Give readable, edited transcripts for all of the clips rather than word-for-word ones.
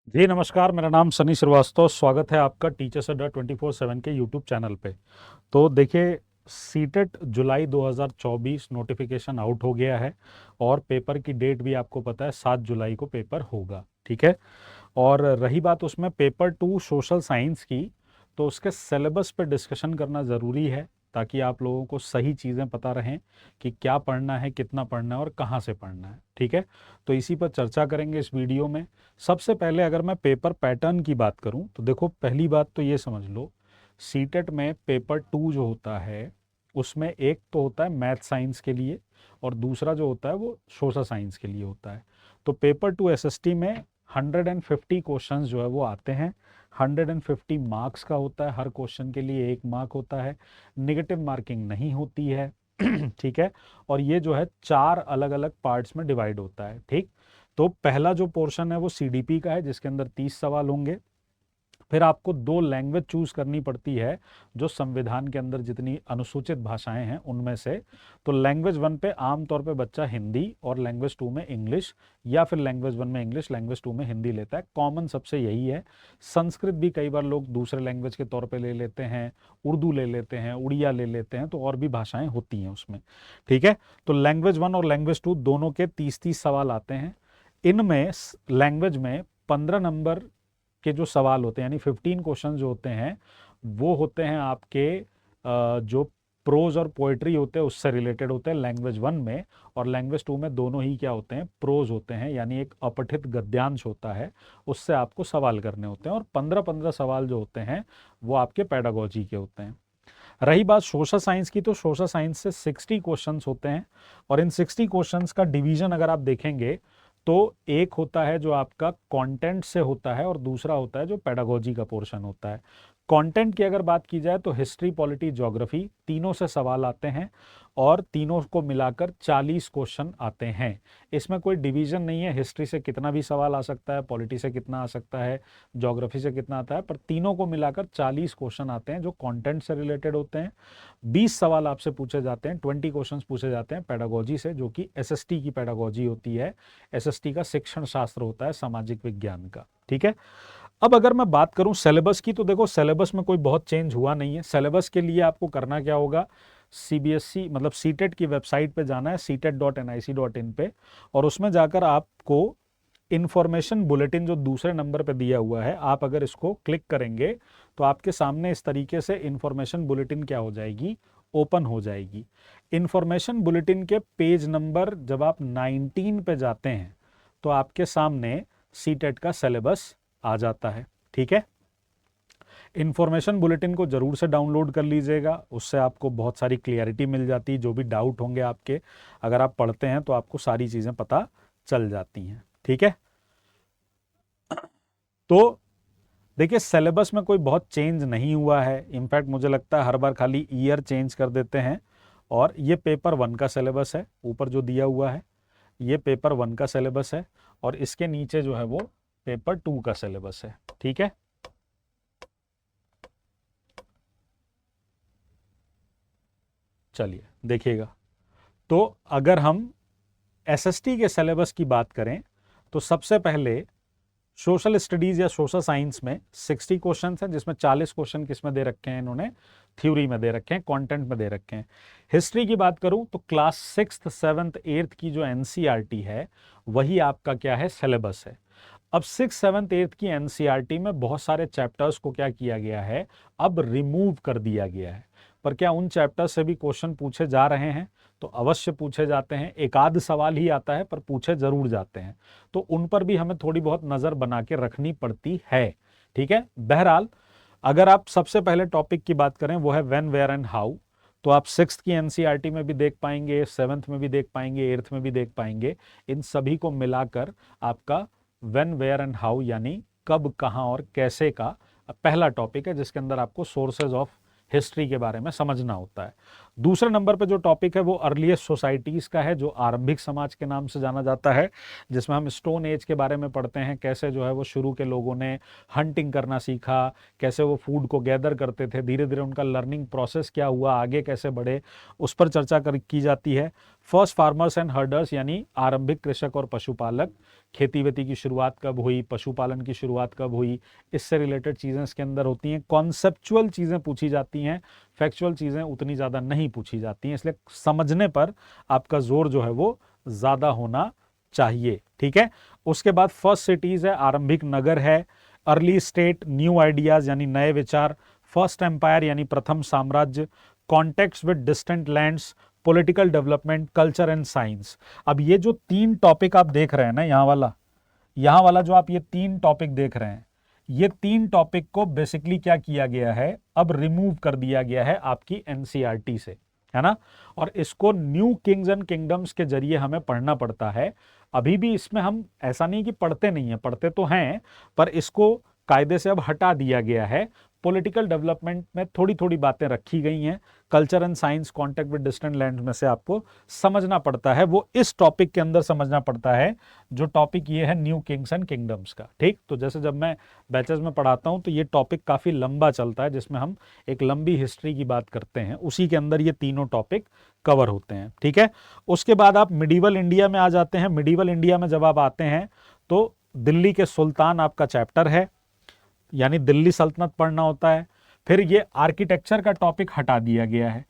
जी नमस्कार, मेरा नाम सनी श्रीवास्तव। स्वागत है आपका टीचर्स अड्डा 24/7 के यूट्यूब चैनल पे। तो देखिए, सीटेट जुलाई 2024 नोटिफिकेशन आउट हो गया है और पेपर की डेट भी आपको पता है 7 जुलाई को पेपर होगा। ठीक है। और रही बात उसमें पेपर 2 सोशल साइंस की, तो उसके सिलेबस पे डिस्कशन करना ज़रूरी है ताकि आप लोगों को सही चीज़ें पता रहें कि क्या पढ़ना है, कितना पढ़ना है और कहाँ से पढ़ना है। ठीक है। तो इसी पर चर्चा करेंगे इस वीडियो में। सबसे पहले अगर मैं पेपर पैटर्न की बात करूं तो देखो, पहली बात तो ये समझ लो, सीटेट में पेपर 2 जो होता है उसमें एक तो होता है मैथ साइंस के लिए और दूसरा जो होता है वो सोशल साइंस के लिए होता है। तो पेपर 2 एसएसटी में 150 क्वेश्चंस जो है वो आते हैं। 150 मार्क्स का होता है, हर क्वेश्चन के लिए 1 मार्क होता है। निगेटिव मार्किंग नहीं होती है। ठीक है। और ये जो है 4 अलग अलग पार्ट्स में डिवाइड होता है। ठीक। तो पहला जो पोर्शन है वो सीडीपी का है जिसके अंदर 30 सवाल होंगे। फिर आपको 2 लैंग्वेज चूज करनी पड़ती है जो संविधान के अंदर जितनी अनुसूचित भाषाएं हैं उनमें से। तो लैंग्वेज 1 पे आमतौर पे बच्चा हिंदी और लैंग्वेज 2 में इंग्लिश, या फिर लैंग्वेज 1 में इंग्लिश लैंग्वेज 2 में हिंदी लेता है। कॉमन सबसे यही है। संस्कृत भी कई बार लोग दूसरे लैंग्वेज के तौर पे ले लेते हैं, उर्दू ले लेते हैं, उड़िया ले लेते हैं, तो और भी भाषाएं होती हैं उसमें। ठीक है। तो लैंग्वेज 1 और लैंग्वेज 2 दोनों के 30-30 सवाल आते हैं। इनमें लैंग्वेज में 15 नंबर के जो सवाल होते हैं, यानी 15 क्वेश्चन जो होते हैं वो होते हैं आपके जो प्रोज और पोएट्री होते हैं उससे रिलेटेड होते हैं लैंग्वेज 1 में। और लैंग्वेज 2 में दोनों ही क्या होते हैं, प्रोज होते हैं, यानी एक अपठित गद्यांश होता है, उससे आपको सवाल करने होते हैं। और 15-15 सवाल जो होते हैं वो आपके पेडागोजी के होते हैं। रही बात सोशल साइंस की, तो सोशल साइंस से 60 क्वेश्चंस होते हैं। और इन 60 क्वेश्चंस का डिवीजन अगर आप देखेंगे तो एक होता है जो आपका कंटेंट से होता है और दूसरा होता है जो पेडागोजी का पोर्शन होता है। कंटेंट की अगर बात की जाए तो हिस्ट्री, पॉलिटी, ज्योग्राफी तीनों से सवाल आते हैं और तीनों को मिलाकर 40 क्वेश्चन आते हैं। इसमें कोई डिवीजन नहीं है, हिस्ट्री से कितना भी सवाल आ सकता है, पॉलिटी से कितना आ सकता है, ज्योग्राफी से कितना आता है, पर तीनों को मिलाकर 40 क्वेश्चन आते हैं जो कंटेंट से रिलेटेड होते हैं। 20 सवाल आपसे पूछे जाते हैं, 20 क्वेश्चंस पूछे जाते हैं पेडागोजी से, जो कि एसएसटी की पेडागोजी होती है। एसएसटी का शिक्षण शास्त्र होता है, सामाजिक विज्ञान का। ठीक है। अब अगर मैं बात करूं सिलेबस की, तो देखो सिलेबस में कोई बहुत चेंज हुआ नहीं है। सिलेबस के लिए आपको करना क्या होगा, सीबीएसई मतलब सीटेट की वेबसाइट पे जाना है, ctet.nic.in पे, और उसमें जाकर आपको इंफॉर्मेशन बुलेटिन जो दूसरे नंबर पे दिया हुआ है, आप अगर इसको क्लिक करेंगे तो आपके सामने इस तरीके से इंफॉर्मेशन बुलेटिन क्या हो जाएगी, ओपन हो जाएगी। इंफॉर्मेशन बुलेटिन के पेज नंबर जब आप 19 पे जाते हैं तो आपके सामने सीटेट का सिलेबस आ जाता है। ठीक है। इंफॉर्मेशन बुलेटिन को जरूर से डाउनलोड कर लीजिएगा, उससे आपको बहुत सारी क्लियरिटी मिल जाती है। जो भी डाउट होंगे आपके, अगर आप पढ़ते हैं तो आपको सारी चीज़ें पता चल जाती हैं। ठीक है। तो देखिए, सिलेबस में कोई बहुत चेंज नहीं हुआ है। इनफैक्ट मुझे लगता है हर बार खाली ईयर चेंज कर देते हैं। और ये पेपर 1 का सिलेबस है, ऊपर जो दिया हुआ है ये पेपर 1 का सिलेबस है, और इसके नीचे जो है वो पेपर 2 का सिलेबस है। ठीक है। चलिए देखिएगा। तो अगर हम एसएसटी के सिलेबस की बात करें तो सबसे पहले सोशल स्टडीज या सोशल साइंस में 60 क्वेश्चन हैं, जिसमें 40 क्वेश्चन किसमें दे रखे हैं, इन्होंने थ्योरी में दे रखे हैं, कंटेंट में दे रखे हैं। हिस्ट्री की बात करूं तो क्लास 6th 7th 8th की जो एनसीईआरटी है वही आपका क्या है, सिलेबस है। अब 6th 7th 8th की एनसीईआरटी में बहुत सारे चैप्टर्स को क्या किया गया है, अब रिमूव कर दिया गया है। पर क्या उन चैप्टर्स से भी क्वेश्चन पूछे जा रहे हैं, तो अवश्य पूछे जाते हैं। एक आध सवाल ही आता है पर पूछे जरूर जाते हैं। तो उन पर भी हमें थोड़ी बहुत नजर बना के रखनी पड़ती है। ठीक है। बहरहाल, अगर आप सबसे पहले टॉपिक की बात करें वो है व्हेन, वेयर एंड हाउ, तो आप 6th की एनसीईआरटी में भी देख पाएंगे, 7th में भी देख पाएंगे, 8th में भी देख पाएंगे। इन सभी को मिलाकर आपका व्हेन, वेयर एंड हाउ यानी कब, कहां और कैसे का पहला टॉपिक है, जिसके अंदर आपको सोर्सेज ऑफ हिस्ट्री के बारे में समझना होता है। दूसरे नंबर पे जो टॉपिक है वो अर्लीस्ट सोसाइटीज़ का है, जो आरंभिक समाज के नाम से जाना जाता है, जिसमें हम स्टोन एज के बारे में पढ़ते हैं, कैसे जो है वो शुरू के लोगों ने हंटिंग करना सीखा, कैसे वो फूड को गैदर करते थे, धीरे धीरे उनका लर्निंग प्रोसेस क्या हुआ, आगे कैसे बढ़े, उस पर चर्चा की जाती है। फर्स्ट फार्मर्स एंड हर्डर्स यानी आरंभिक कृषक और पशुपालक, खेती वेती की शुरुआत कब हुई, पशुपालन की शुरुआत कब हुई, इससे रिलेटेड चीज़ें इसके अंदर होती हैं। कॉन्सेप्चुअल चीज़ें पूछी जाती हैं, फैक्चुअल चीज़ें उतनी ज़्यादा नहीं पूछी जाती हैं, इसलिए समझने पर आपका जोर जो है वो ज़्यादा होना चाहिए। ठीक है, उसके बाद फर्स्ट सिटीज़ है, आरंभिक नगर है। अर्ली स्टेट, न्यू आइडियाज़ यानी नए विचार। फर्स्ट एम्पायर यानी प्रथम साम्राज्य। Context with distant lands, political development, culture and science. अब ये जो 3 टॉपिक आप देख रहे हैं ना, यहाँ वाला जो आप ये 3 टॉपिक देख रहे हैं, ये 3 टॉपिक को बेसिकली क्या किया गया है, अब रिमूव कर दिया गया है आपकी एनसीईआरटी से, है ना। और इसको न्यू किंग्स एंड किंगडम्स के जरिए हमें पढ़ना पड़ता है। अभी भी इसमें हम ऐसा नहीं कि पढ़ते नहीं है, पढ़ते तो हैं, पर इसको कायदे से अब हटा दिया गया है। पॉलिटिकल डेवलपमेंट में थोड़ी थोड़ी बातें रखी गई हैं। Culture and science, contact with distant land में से आपको समझना पड़ता है, वो इस टॉपिक के अंदर समझना पड़ता है, जो टॉपिक ये है न्यू किंग्स एंड किंगडम्स का। ठीक, तो जैसे जब मैं बैचेस में पढ़ाता हूं तो ये टॉपिक काफी लंबा चलता है, जिसमें हम एक लंबी हिस्ट्री की बात करते हैं, उसी के अंदर ये तीनों टॉपिक कवर होते हैं। ठीक है, उसके बाद आप मिडीवल इंडिया में आ जाते हैं। मिडीवल इंडिया में जब आप आते हैं तो दिल्ली के सुल्तान आपका चैप्टर है, यानी दिल्ली सल्तनत पढ़ना होता है। फिर ये आर्किटेक्चर का टॉपिक हटा दिया गया है।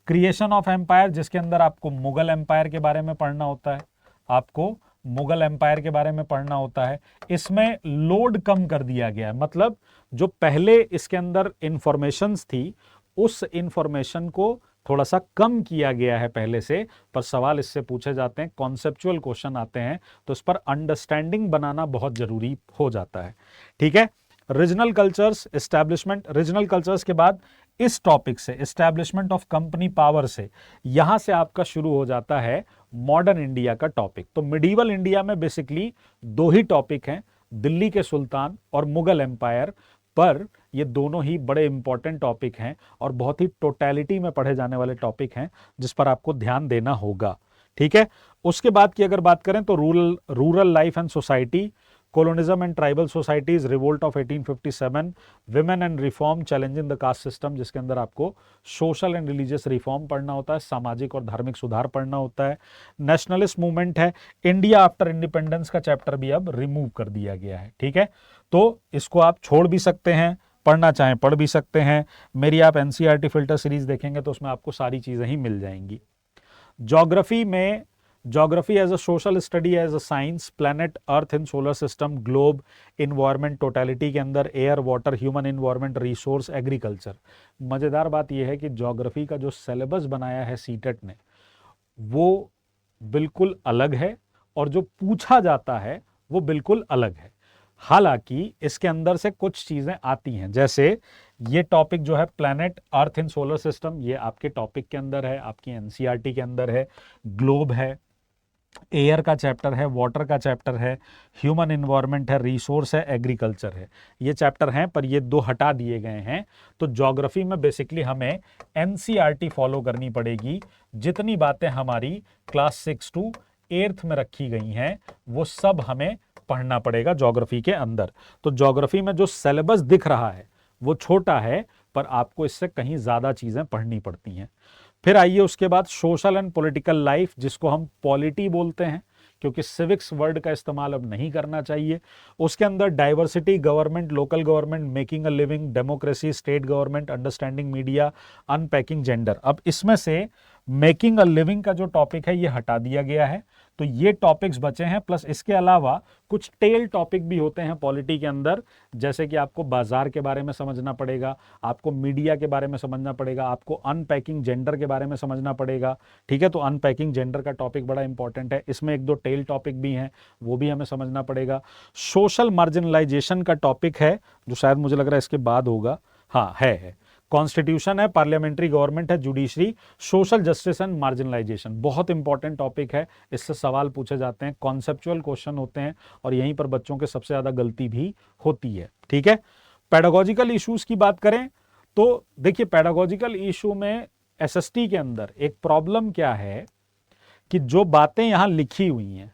क्रिएशन ऑफ एम्पायर, जिसके अंदर आपको मुगल एम्पायर के बारे में पढ़ना होता है, आपको मुगल एम्पायर के बारे में पढ़ना होता है। इसमें लोड कम कर दिया गया है, मतलब जो पहले इसके अंदर इंफॉर्मेशंस थी, उस इंफॉर्मेशन को थोड़ा सा कम किया गया है पहले से, पर सवाल इससे पूछे जाते हैं, कॉन्सेप्चुअल क्वेश्चन आते हैं, तो इस पर अंडरस्टैंडिंग बनाना बहुत जरूरी हो जाता है। ठीक है, regional cultures, establishment. Regional cultures के बाद इस टॉपिक से, एस्टैब्लिशमेंट ऑफ कंपनी पावर से, यहां से आपका शुरू हो जाता है मॉडर्न इंडिया का टॉपिक। तो मिडीवल इंडिया में बेसिकली 2 ही टॉपिक हैं, दिल्ली के सुल्तान और मुगल एम्पायर, पर ये दोनों ही बड़े इंपॉर्टेंट टॉपिक हैं और बहुत ही टोटलिटी में पढ़े जाने वाले टॉपिक हैं, जिस पर आपको ध्यान देना होगा। ठीक है, उसके बाद की अगर बात करें तो rural life and society, colonialism and tribal societies, revolt of 1857, women and reform, challenging the caste system, जिसके अंदर आपको सोशल एंड रिलीजियस रिफॉर्म पढ़ना होता है, सामाजिक और धार्मिक सुधार पढ़ना होता है। नेशनलिस्ट मूवमेंट है। इंडिया आफ्टर इंडिपेंडेंस का चैप्टर भी अब रिमूव कर दिया गया है। ठीक है, तो इसको आप छोड़ भी सकते हैं, पढ़ना चाहें पढ़ भी सकते हैं। मेरी आप एनसीईआरटी फिल्टर सीरीज देखेंगे तो उसमें आपको सारी चीजें ही मिल जाएंगी। ज्योग्राफी में, geography as a social study, as a science, planet earth in solar system, globe, environment totality के अंदर, air water, human environment, resource, agriculture. मजेदार बात यह है कि ज्योग्राफी का जो सिलेबस बनाया है सीटेट ने, वो बिल्कुल अलग है, और जो पूछा जाता है वो बिल्कुल अलग है। हालांकि इसके अंदर से कुछ चीजें आती हैं, जैसे ये टॉपिक जो है planet earth in solar system, ये आपके टॉपिक के अंदर है, आपकी एनसीईआरटी के अंदर है। ग्लोब है, एयर का चैप्टर है, वाटर का चैप्टर है, ह्यूमन इन्वायरमेंट है, रिसोर्स है, एग्रीकल्चर है। ये चैप्टर हैं, पर ये 2 हटा दिए गए हैं। तो ज्योग्राफी में बेसिकली हमें एनसीईआरटी फॉलो करनी पड़ेगी। जितनी बातें हमारी क्लास 6 to 8th में रखी गई हैं, वो सब हमें पढ़ना पड़ेगा ज्योग्राफी के अंदर। तो ज्योग्राफी में जो सिलेबस दिख रहा है वो छोटा है, पर आपको इससे कहीं ज्यादा चीजें पढ़नी पड़ती हैं। फिर आइए उसके बाद सोशल एंड पॉलिटिकल लाइफ, जिसको हम पॉलिटी बोलते हैं, क्योंकि सिविक्स वर्ड का इस्तेमाल अब नहीं करना चाहिए। उसके अंदर diversity, government, local government, making a living, democracy, state government, understanding media, unpacking gender. अब इसमें से मेकिंग अ लिविंग का जो टॉपिक है ये हटा दिया गया है, तो ये टॉपिक्स बचे हैं। प्लस इसके अलावा कुछ टेल टॉपिक भी होते हैं पॉलिटी के अंदर, जैसे कि आपको बाजार के बारे में समझना पड़ेगा, आपको मीडिया के बारे में समझना पड़ेगा, आपको अनपैकिंग जेंडर के बारे में समझना पड़ेगा। ठीक है, तो अनपैकिंग जेंडर का टॉपिक बड़ा इंपॉर्टेंट है। इसमें 1-2 टेल टॉपिक भी हैं, वो भी हमें समझना पड़ेगा। सोशल मार्जिनलाइजेशन का टॉपिक है, जो शायद मुझे लग रहा है इसके बाद होगा। हाँ, है। कॉन्स्टिट्यूशन है, पार्लियामेंट्री गवर्नमेंट है, judiciary, social justice and marginalisation. बहुत इंपॉर्टेंट टॉपिक है, इससे सवाल पूछे जाते हैं, कॉन्सेप्चुअल क्वेश्चन होते हैं, और यहीं पर बच्चों के सबसे ज्यादा गलती भी होती है। ठीक है, पेडागोजिकल इश्यूज की बात करें तो देखिए, पेडागोजिकल इशू में एसएसटी के अंदर एक प्रॉब्लम क्या है कि जो बातें यहां लिखी हुई हैं,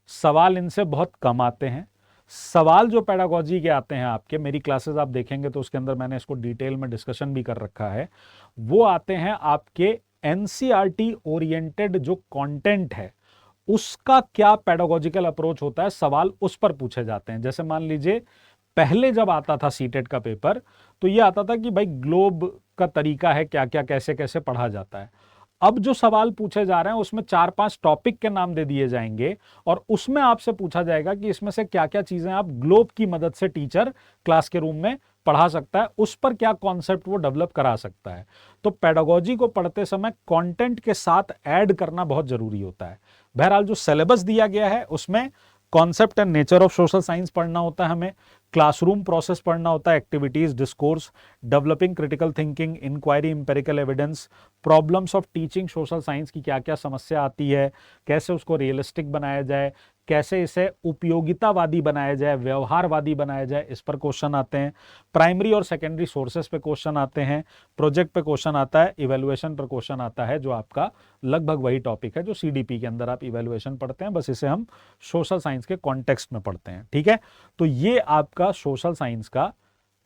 सवाल इनसे बहुत कम आते हैं। सवाल जो पेडागोजी के आते हैं आपके, मेरी क्लासेस आप देखेंगे तो उसके अंदर मैंने इसको डिटेल में डिस्कशन भी कर रखा है, वो आते हैं आपके एनसीईआरटी ओरिएंटेड जो कंटेंट है उसका क्या पेडागोजिकल अप्रोच होता है, सवाल उस पर पूछे जाते हैं। जैसे मान लीजिए पहले जब आता था सीटेट का पेपर तो ये आता था कि भाई ग्लोब का तरीका है, क्या क्या कैसे कैसे पढ़ा जाता है। अब जो सवाल पूछे जा रहे हैं उसमें 4-5 टॉपिक के नाम दे दिए जाएंगे और उसमें आपसे पूछा जाएगा कि इसमें से क्या क्या चीजें आप ग्लोब की मदद से टीचर क्लास के रूम में पढ़ा सकता है, उस पर क्या कॉन्सेप्ट वो डेवलप करा सकता है। तो पेडागोजी को पढ़ते समय कंटेंट के साथ ऐड करना बहुत जरूरी होता है। बहरहाल जो सिलेबस दिया गया है उसमें concept and nature of social science पढ़ना होता है, हमें क्लासरूम प्रोसेस पढ़ना होता है, activities, discourse, developing critical thinking, inquiry, empirical evidence, problems of teaching social science की क्या क्या समस्या आती है, कैसे उसको रियलिस्टिक बनाया जाए, कैसे इसे उपयोगितावादी बनाया जाए, व्यवहारवादी बनाया जाए, इस पर क्वेश्चन आते हैं। प्राइमरी और सेकेंडरी सोर्सेस पे क्वेश्चन आते हैं, प्रोजेक्ट पे क्वेश्चन आता है, इवेल्युएशन पर क्वेश्चन आता है, जो आपका लगभग वही टॉपिक है जो सीडीपी के अंदर आप इवेल्युएशन पढ़ते हैं, बस इसे हम सोशल साइंस के कॉन्टेक्स्ट में पढ़ते हैं। ठीक है, तो ये आपका सोशल साइंस का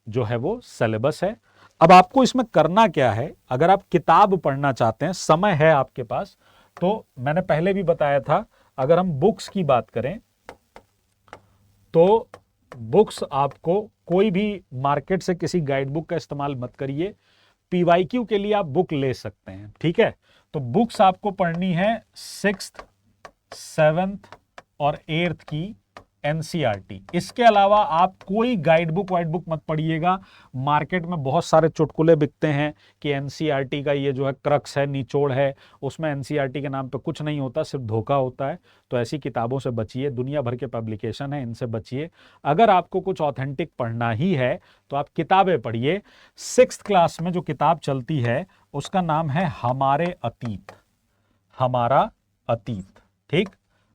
जो है वो सिलेबस है। अब आपको इसमें करना क्या है, अगर आप किताब पढ़ना चाहते हैं, समय है आपके पास, तो मैंने पहले भी बताया था, अगर हम बुक्स की बात करें तो बुक्स आपको कोई भी मार्केट से किसी गाइड बुक का इस्तेमाल मत करिए, पीवाईक्यू के लिए आप बुक ले सकते हैं। ठीक है, तो बुक्स आपको पढ़नी है 6th, 7th और 8th की एनसीईआरटी। इसके अलावा आप कोई गाइड बुक वाइड बुक मत पढ़िएगा। मार्केट में बहुत सारे चुटकुले बिकते हैं कि एनसीईआरटी का ये जो है क्रक्स है, निचोड़ है, उसमें एनसीईआरटी के नाम पे कुछ नहीं होता, सिर्फ धोखा होता है। तो ऐसी किताबों से बचिए, दुनिया भर के पब्लिकेशन है, इनसे बचिए। अगर आपको कुछ ऑथेंटिक पढ़ना ही है तो आप किताबें पढ़िए। 6th क्लास में जो किताब चलती है उसका नाम है हमारे अतीत, हमारा अतीत। ठीक,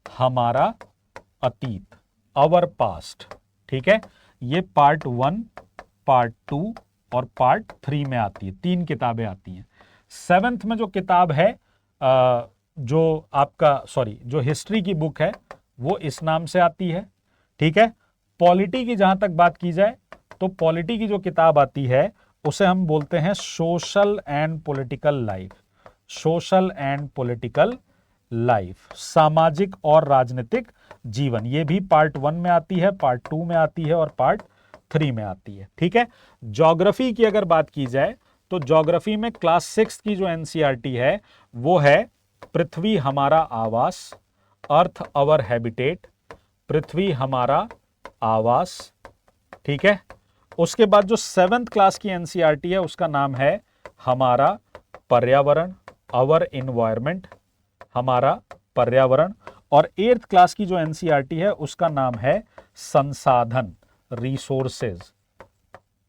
हमारा अतीत, आवर पास्ट। ठीक है, ये पार्ट 1, पार्ट 2 और पार्ट 3 में आती है, 3 किताबें आती हैं। 7th में जो किताब है जो आपका जो हिस्ट्री की बुक है वो इस नाम से आती है। ठीक है, पॉलिटी की जहां तक बात की जाए तो पॉलिटी की जो किताब आती है उसे हम बोलते हैं social and political life, social and political life, सामाजिक और राजनीतिक जीवन। ये भी पार्ट 1 में आती है, पार्ट 2 में आती है और पार्ट 3 में आती है। ठीक है, ज्योग्राफी की अगर बात की जाए तो ज्योग्राफी में क्लास 6 की जो एनसीईआरटी है वो है पृथ्वी हमारा आवास, अर्थ अवर हैबिटेट, पृथ्वी हमारा आवास। ठीक है, उसके बाद जो 7th क्लास की एनसीईआरटी है उसका नाम है हमारा पर्यावरण, अवर एनवायरमेंट, हमारा पर्यावरण। और 8th क्लास की जो एनसीईआरटी है उसका नाम है संसाधन, रिसोर्सेज,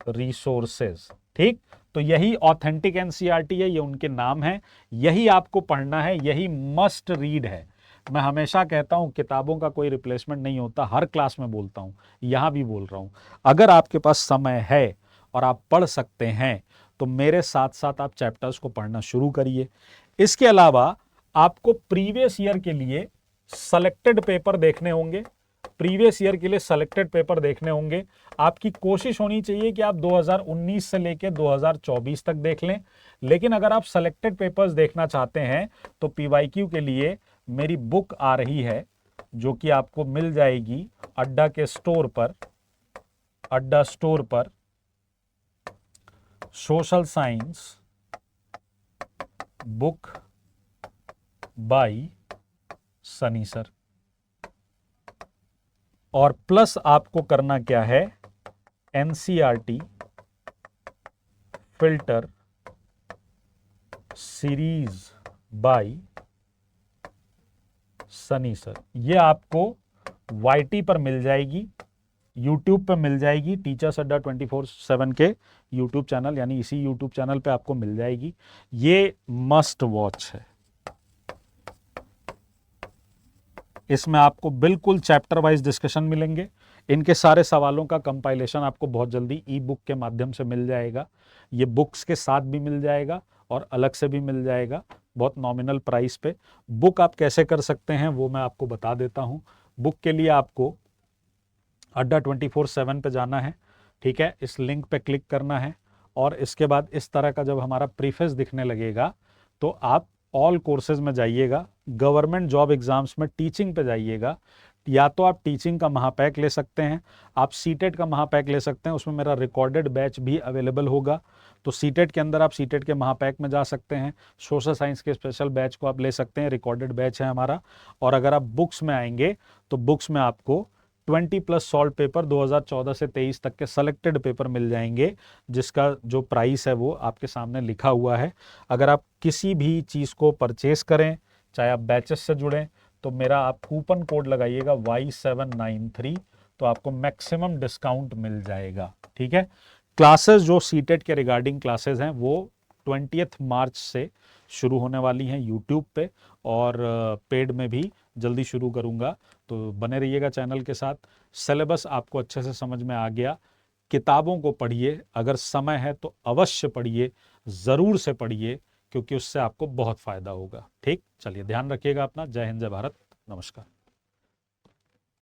रिसोर्सेज। ठीक, तो यही ऑथेंटिक एनसीईआरटी है, ये उनके नाम है, यही आपको पढ़ना है, यही मस्ट रीड है। मैं हमेशा कहता हूं किताबों का कोई रिप्लेसमेंट नहीं होता, हर क्लास में बोलता हूं, यहां भी बोल रहा हूं। अगर आपके पास समय है और आप पढ़ सकते हैं तो मेरे साथ साथ आप चैप्टर्स को पढ़ना शुरू करिए। इसके अलावा आपको प्रीवियस ईयर के लिए सेलेक्टेड पेपर देखने होंगे, प्रीवियस ईयर के लिए सेलेक्टेड पेपर देखने होंगे। आपकी कोशिश होनी चाहिए कि आप 2019 से लेकर 2024 तक देख लें, लेकिन अगर आप सेलेक्टेड पेपर्स देखना चाहते हैं तो पीवाईक्यू के लिए मेरी बुक आ रही है जो कि आपको मिल जाएगी अड्डा के स्टोर पर, अड्डा स्टोर पर, social science book by Sunny sir. और प्लस आपको करना क्या है, NCERT filter series by Sunny sir. ये आपको वाईटी पर मिल जाएगी, यूट्यूब पर मिल जाएगी, टीचर्स अड्डा 24/7 के यूट्यूब चैनल, यानी इसी यूट्यूब चैनल पे आपको मिल जाएगी। ये मस्ट वॉच है, इसमें आपको बिल्कुल चैप्टर वाइज डिस्कशन मिलेंगे, इनके सारे सवालों का कंपाइलेशन आपको बहुत जल्दी ई बुक के माध्यम से मिल जाएगा। ये बुक्स के साथ भी मिल जाएगा और अलग से भी मिल जाएगा, बहुत नॉमिनल प्राइस पे। बुक आप कैसे कर सकते हैं वो मैं आपको बता देता हूँ। बुक के लिए आपको अड्डा 24/7 पे जाना है, ठीक है, इस लिंक पे क्लिक करना है और इसके बाद इस तरह का जब हमारा प्रीफेस दिखने लगेगा तो आप ऑल कोर्सेज में जाइएगा, गवर्नमेंट जॉब एग्जाम्स में टीचिंग पे जाइएगा। या तो आप टीचिंग का महापैक ले सकते हैं, आप सीटेट का महापैक ले सकते हैं, उसमें मेरा रिकॉर्डेड बैच भी अवेलेबल होगा। तो सीटेट के अंदर आप सीटेट के महापैक में जा सकते हैं, सोशल साइंस के स्पेशल बैच को आप ले सकते हैं, रिकॉर्डेड बैच है हमारा। और अगर आप बुक्स में आएंगे तो बुक्स में आपको 20+ सॉल्व पेपर 2014 से 23 तक के सेलेक्टेड पेपर मिल जाएंगे, जिसका जो प्राइस है वो आपके सामने लिखा हुआ है। अगर आप किसी भी चीज़ को परचेस करें, चाहे आप बैचेस से जुड़ें, तो मेरा आप कूपन कोड लगाइएगा Y793, तो आपको मैक्सिमम डिस्काउंट मिल जाएगा, ठीक है। क्लासेस जो सीटेट के रिगार्डिंग क्लासेस हैं वो 20 मार्च से शुरू होने वाली हैं यूट्यूब पे, और पेड में भी जल्दी शुरू करूंगा, तो बने रहिएगा चैनल के साथ। सिलेबस आपको अच्छे से समझ में आ गया। किताबों को पढ़िए, अगर समय है तो अवश्य पढ़िए, ज़रूर से पढ़िए, क्योंकि उससे आपको बहुत फ़ायदा होगा। ठीक, चलिए ध्यान रखिएगा अपना। जय हिंद, जय भारत, नमस्कार।